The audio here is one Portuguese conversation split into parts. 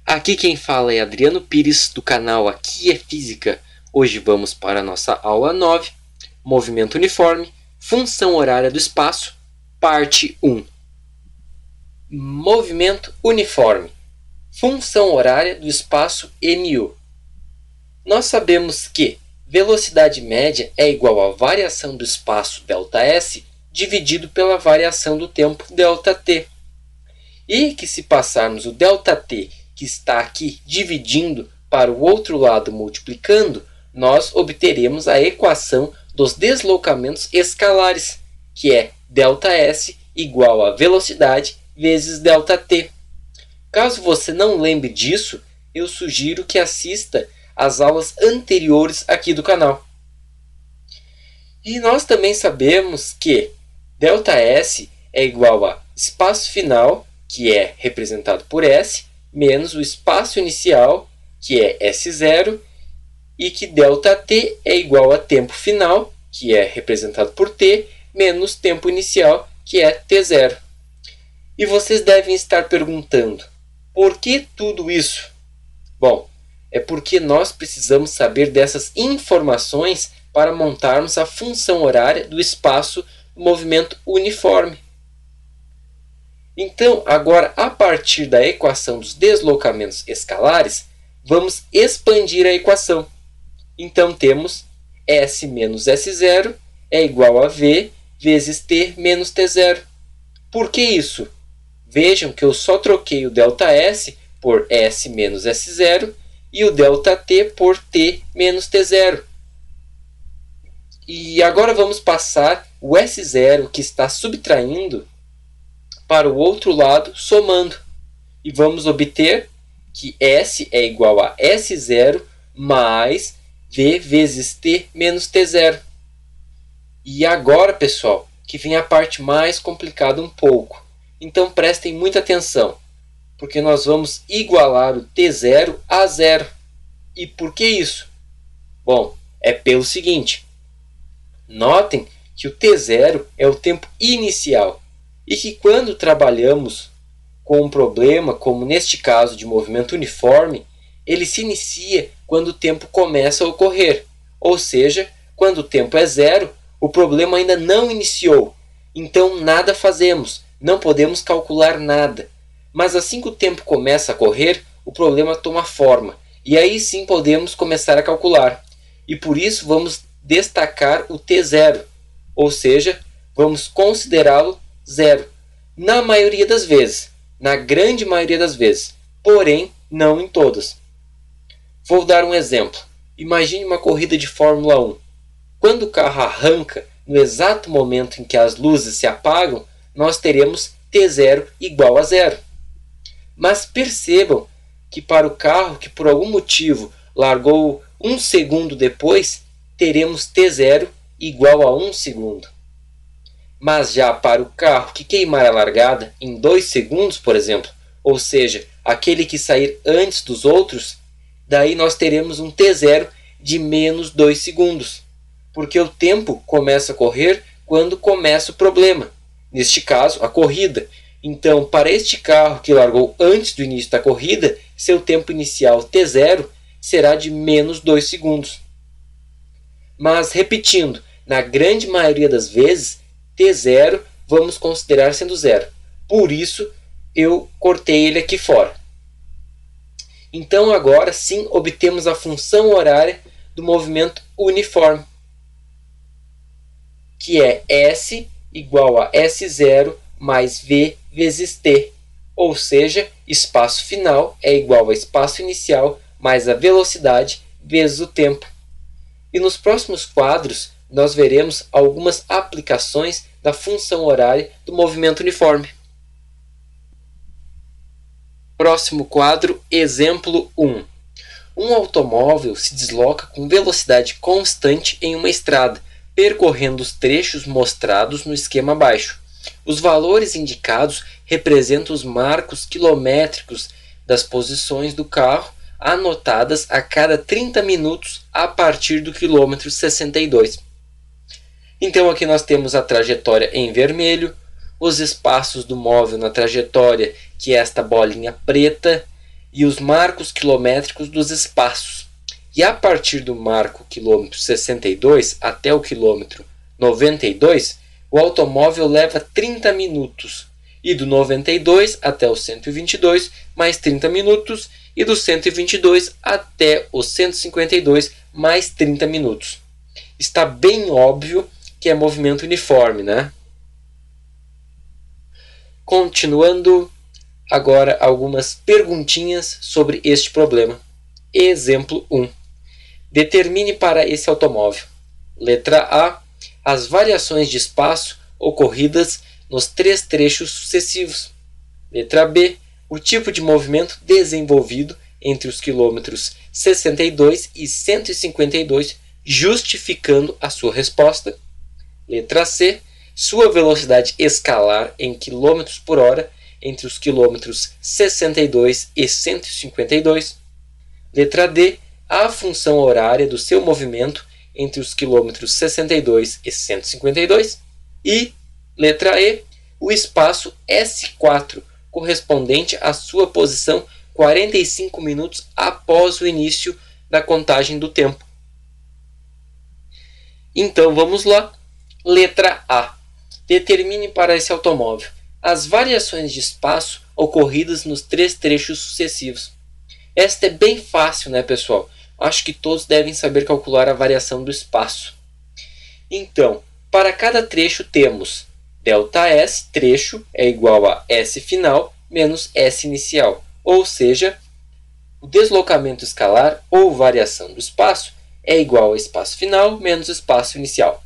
Aqui quem fala é Adriano Pires, do canal Aqui é Física. Hoje vamos para a nossa aula 9, Movimento Uniforme, Função Horária do Espaço, parte 1. Movimento uniforme, função horária do espaço mu. Nós sabemos que velocidade média é igual à variação do espaço ΔS dividido pela variação do tempo ΔT. E que se passarmos o ΔT que está aqui dividindo para o outro lado multiplicando, nós obteremos a equação dos deslocamentos escalares, que é ΔS igual a velocidade vezes ΔT. Caso você não lembre disso, eu sugiro que assista às aulas anteriores aqui do canal. E nós também sabemos que ΔS é igual a espaço final, que é representado por S, menos o espaço inicial, que é S0, e que ΔT é igual a tempo final, que é representado por T, menos tempo inicial, que é T0. E vocês devem estar perguntando, por que tudo isso? Bom, é porque nós precisamos saber dessas informações para montarmos a função horária do espaço do movimento uniforme. Então, agora, a partir da equação dos deslocamentos escalares, vamos expandir a equação. Então, temos S menos S0 é igual a V vezes T menos T0. Por que isso? Vejam que eu só troquei o ΔS por S menos S0 e o ΔT por T menos T0. E agora vamos passar o S0 que está subtraindo para o outro lado, somando. E vamos obter que S é igual a S0 mais V vezes T menos T0. E agora, pessoal, que vem a parte mais complicada um pouco. Então prestem muita atenção, porque nós vamos igualar o T0 a zero. E por que isso? Bom, é pelo seguinte. Notem que o T0 é o tempo inicial e que quando trabalhamos com um problema, como neste caso de movimento uniforme, ele se inicia quando o tempo começa a ocorrer. Ou seja, quando o tempo é zero, o problema ainda não iniciou. Então nada fazemos, não podemos calcular nada. Mas assim que o tempo começa a correr, o problema toma forma. E aí sim podemos começar a calcular. E por isso vamos destacar o T0. Ou seja, vamos considerá-lo zero. Na maioria das vezes. Na grande maioria das vezes. Porém, não em todas. Vou dar um exemplo. Imagine uma corrida de Fórmula 1. Quando o carro arranca, no exato momento em que as luzes se apagam, nós teremos T0 igual a zero. Mas percebam que para o carro que por algum motivo largou 1 segundo depois, teremos T0 igual a 1 segundo. Mas já para o carro que queimar a largada em 2 segundos, por exemplo, ou seja, aquele que sair antes dos outros, daí nós teremos um T0 de menos 2 segundos. Porque o tempo começa a correr quando começa o problema. Neste caso, a corrida. Então, para este carro que largou antes do início da corrida, seu tempo inicial T0 será de menos 2 segundos. Mas, repetindo, na grande maioria das vezes, T0 vamos considerar sendo zero. Por isso, eu cortei ele aqui fora. Então, agora sim, obtemos a função horária do movimento uniforme, que é S igual a S0 mais V vezes T. Ou seja, espaço final é igual a espaço inicial mais a velocidade vezes o tempo. E nos próximos quadros, nós veremos algumas aplicações da função horária do movimento uniforme. Próximo quadro, exemplo 1. Um automóvel se desloca com velocidade constante em uma estrada, percorrendo os trechos mostrados no esquema abaixo. Os valores indicados representam os marcos quilométricos das posições do carro anotadas a cada 30 minutos a partir do quilômetro 62. Então aqui nós temos a trajetória em vermelho, os espaços do móvel na trajetória, que é esta bolinha preta, e os marcos quilométricos dos espaços. E a partir do marco quilômetro 62 até o quilômetro 92, o automóvel leva 30 minutos. E do 92 até o 122, mais 30 minutos. E do 122 até o 152, mais 30 minutos. Está bem óbvio que é movimento uniforme, né? Continuando, agora algumas perguntinhas sobre este problema. Exemplo 1. Determine para esse automóvel. Letra A. As variações de espaço ocorridas nos 3 trechos sucessivos. Letra B. O tipo de movimento desenvolvido entre os quilômetros 62 e 152, justificando a sua resposta. Letra C. Sua velocidade escalar em km por hora entre os quilômetros 62 e 152. Letra D. A função horária do seu movimento entre os quilômetros 62 e 152. E, letra E, o espaço S4, correspondente à sua posição 45 minutos após o início da contagem do tempo. Então vamos lá. Letra A. Determine para esse automóvel as variações de espaço ocorridas nos 3 trechos sucessivos. Esta é bem fácil, né, pessoal? Acho que todos devem saber calcular a variação do espaço. Então, para cada trecho temos ΔS, trecho, é igual a S final menos S inicial. Ou seja, o deslocamento escalar ou variação do espaço é igual a espaço final menos espaço inicial.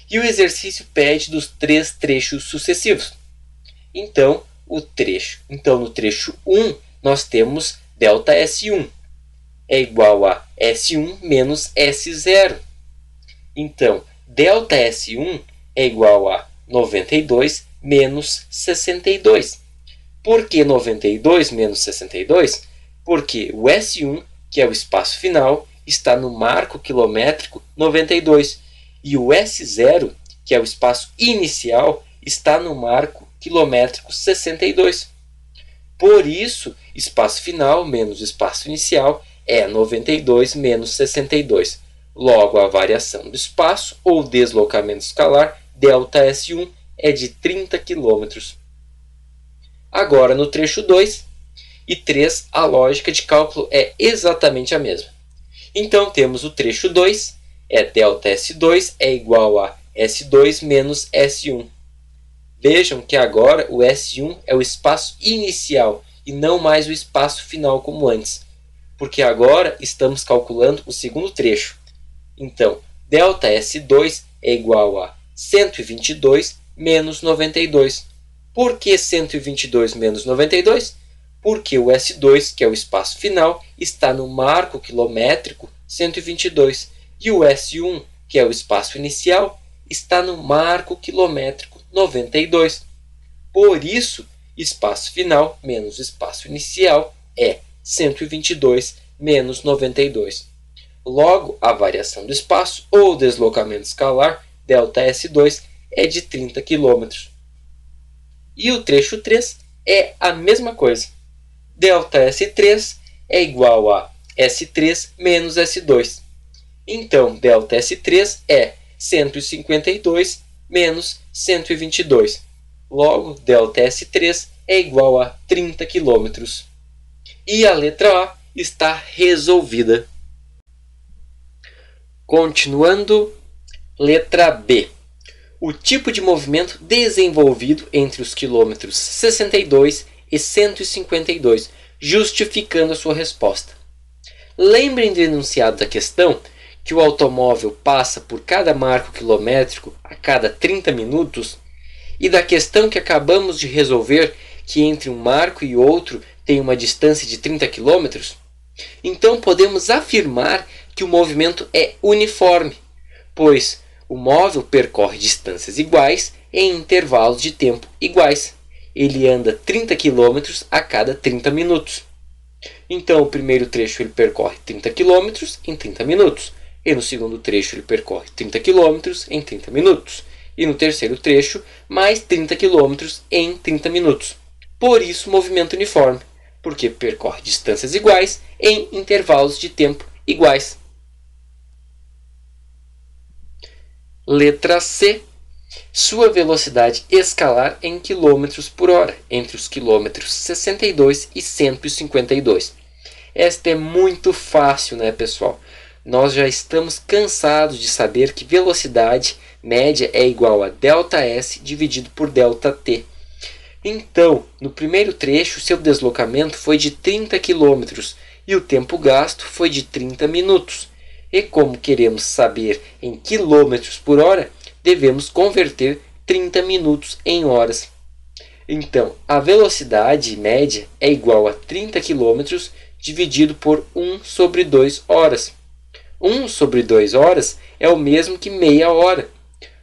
E o exercício pede dos 3 trechos sucessivos. Então, no trecho 1, nós temos ΔS1. É igual a S1 menos S0. Então, ΔS1 é igual a 92 menos 62. Por que 92 menos 62? Porque o S1, que é o espaço final, está no marco quilométrico 92. E o S0, que é o espaço inicial, está no marco quilométrico 62. Por isso, espaço final menos espaço inicial é 92 menos 62. Logo, a variação do espaço ou deslocamento escalar, ΔS1, é de 30 km. Agora, no trecho 2 e 3, a lógica de cálculo é exatamente a mesma. Então, temos o trecho 2, ΔS2 é igual a S2 menos S1. Vejam que agora o S1 é o espaço inicial e não mais o espaço final como antes, porque agora estamos calculando o segundo trecho. Então, ΔS2 é igual a 122 menos 92. Por que 122 menos 92? Porque o S2, que é o espaço final, está no marco quilométrico 122. E o S1, que é o espaço inicial, está no marco quilométrico 92. Por isso, espaço final menos espaço inicial é 122 menos 92. Logo, a variação do espaço ou deslocamento escalar, ΔS2, é de 30 km. E o trecho 3 é a mesma coisa. ΔS3 é igual a S3 menos S2. Então, ΔS3 é 152 menos 122. Logo, ΔS3 é igual a 30 km. E a letra A está resolvida. Continuando, letra B. O tipo de movimento desenvolvido entre os quilômetros 62 e 152, justificando a sua resposta. Lembrem do enunciado da questão que o automóvel passa por cada marco quilométrico a cada 30 minutos e da questão que acabamos de resolver que entre um marco e outro tem uma distância de 30 km? Então podemos afirmar que o movimento é uniforme, pois o móvel percorre distâncias iguais em intervalos de tempo iguais. Ele anda 30 km a cada 30 minutos. Então o primeiro trecho ele percorre 30 km em 30 minutos. e no segundo trecho ele percorre 30 km em 30 minutos. E no terceiro trecho, mais 30 km em 30 minutos. Por isso, movimento uniforme, porque percorre distâncias iguais em intervalos de tempo iguais. Letra C. Sua velocidade escalar em km por hora, entre os quilômetros 62 e 152. Esta é muito fácil, né, pessoal? Nós já estamos cansados de saber que velocidade média é igual a ΔS dividido por ΔT. Então, no primeiro trecho, seu deslocamento foi de 30 km e o tempo gasto foi de 30 minutos. E como queremos saber em quilômetros por hora, devemos converter 30 minutos em horas. Então, a velocidade média é igual a 30 km dividido por 1 sobre 2 horas. 1 sobre 2 horas é o mesmo que meia hora,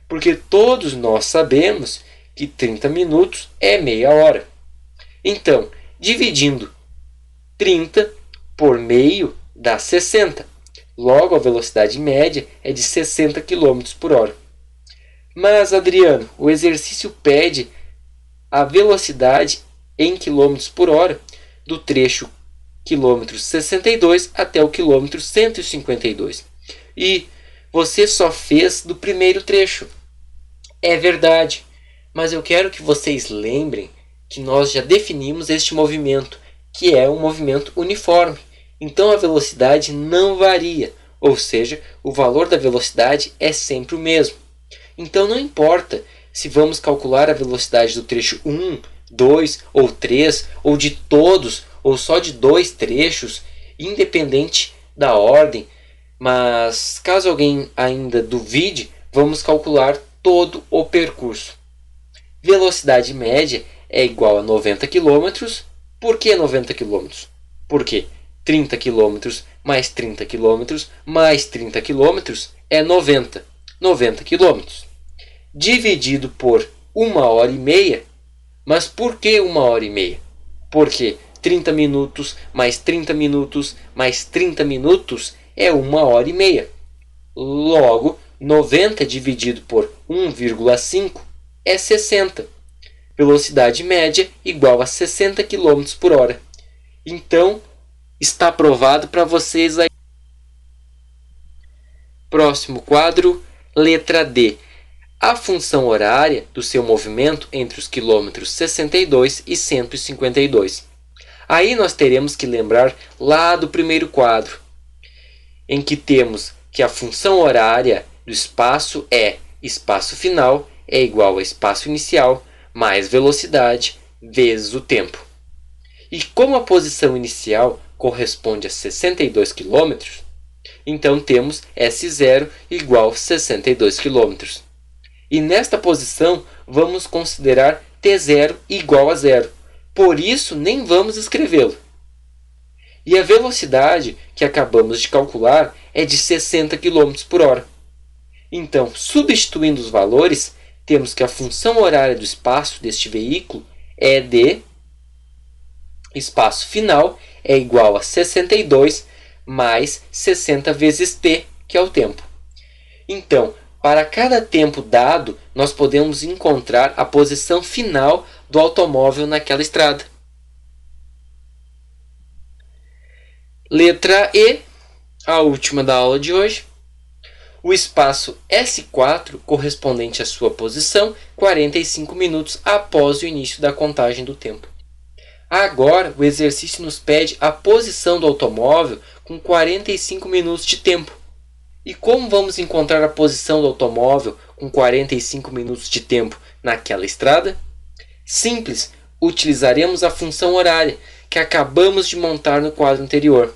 porque todos nós sabemos que 30 minutos é meia hora. Então, dividindo 30 por meio dá 60. Logo, a velocidade média é de 60 km por hora. Mas, Adriano, o exercício pede a velocidade em km por hora do trecho quilômetro 62 até o quilômetro 152. E você só fez do primeiro trecho. É verdade, mas eu quero que vocês lembrem que nós já definimos este movimento, que é um movimento uniforme. Então a velocidade não varia, ou seja, o valor da velocidade é sempre o mesmo. Então não importa se vamos calcular a velocidade do trecho 1, 2 ou 3, ou de todos, ou só de 2 trechos, independente da ordem, mas caso alguém ainda duvide, vamos calcular todo o percurso. Velocidade média é igual a 90 km. Por que 90 km? Porque 30 km mais 30 km mais 30 km é 90 km. Dividido por 1h30. Mas por que 1h30? Porque 30 minutos mais 30 minutos mais 30 minutos é 1h30. Logo, 90 dividido por 1,5 é 60. Velocidade média igual a 60 km por hora. Então, está provado para vocês aí. Próximo quadro, letra D. A função horária do seu movimento entre os quilômetros 62 e 152. Aí nós teremos que lembrar lá do primeiro quadro, em que temos que a função horária do espaço é espaço final é igual a espaço inicial mais velocidade vezes o tempo. E como a posição inicial corresponde a 62 km, então temos S0 igual a 62 km. E nesta posição vamos considerar T0 igual a 0. Por isso nem vamos escrevê-lo. E a velocidade que acabamos de calcular é de 60 km por hora. Então, substituindo os valores, temos que a função horária do espaço deste veículo é de espaço final é igual a 62 mais 60 vezes t, que é o tempo. Então, para cada tempo dado, nós podemos encontrar a posição final do automóvel naquela estrada. Letra E, a última da aula de hoje. O espaço S4 correspondente à sua posição 45 minutos após o início da contagem do tempo. Agora, o exercício nos pede a posição do automóvel com 45 minutos de tempo. E como vamos encontrar a posição do automóvel com 45 minutos de tempo naquela estrada? Simples, utilizaremos a função horária que acabamos de montar no quadro anterior.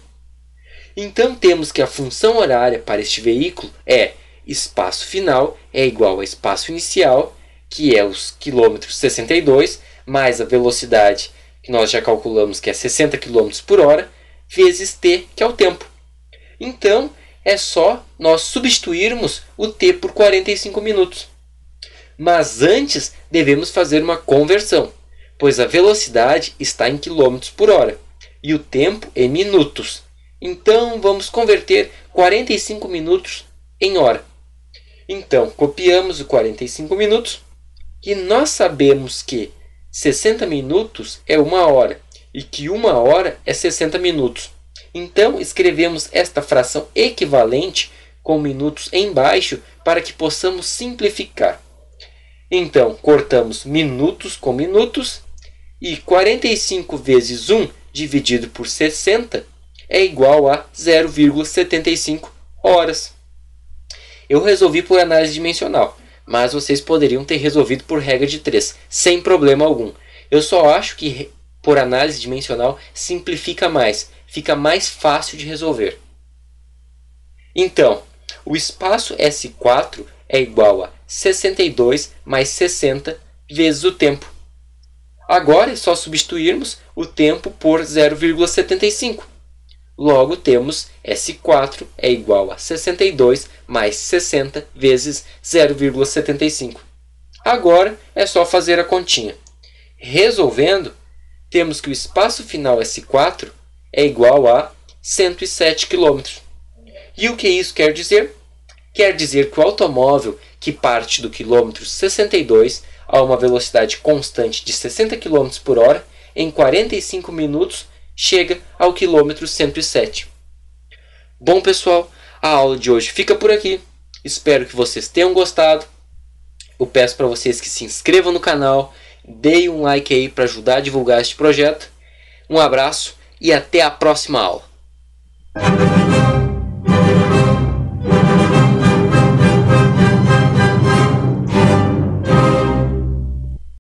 Então temos que a função horária para este veículo é espaço final é igual a espaço inicial, que é os quilômetros 62, mais a velocidade que nós já calculamos que é 60 km por hora, vezes t, que é o tempo. Então, é só nós substituirmos o t por 45 minutos. Mas antes devemos fazer uma conversão, pois a velocidade está em km por hora e o tempo em minutos. Então, vamos converter 45 minutos em hora. Então, copiamos o 45 minutos e nós sabemos que 60 minutos é 1 hora e que 1 hora é 60 minutos. Então, escrevemos esta fração equivalente com minutos embaixo para que possamos simplificar. Então, cortamos minutos com minutos e 45 vezes 1 dividido por 60 é igual a 0,75 horas. Eu resolvi por análise dimensional, mas vocês poderiam ter resolvido por regra de 3, sem problema algum. Eu só acho que por análise dimensional simplifica mais, fica mais fácil de resolver. Então, o espaço S4 é igual a 62 mais 60 vezes o tempo. Agora é só substituirmos o tempo por 0,75. Logo, temos S4 é igual a 62 mais 60 vezes 0,75. Agora é só fazer a continha. Resolvendo, temos que o espaço final S4 é igual a 107 km. E o que isso quer dizer? Quer dizer que o automóvel que parte do quilômetro 62 a uma velocidade constante de 60 km por hora, em 45 minutos, chega ao quilômetro 107. Bom, pessoal, a aula de hoje fica por aqui. Espero que vocês tenham gostado. Eu peço para vocês que se inscrevam no canal, deem um like aí para ajudar a divulgar este projeto. Um abraço e até a próxima aula.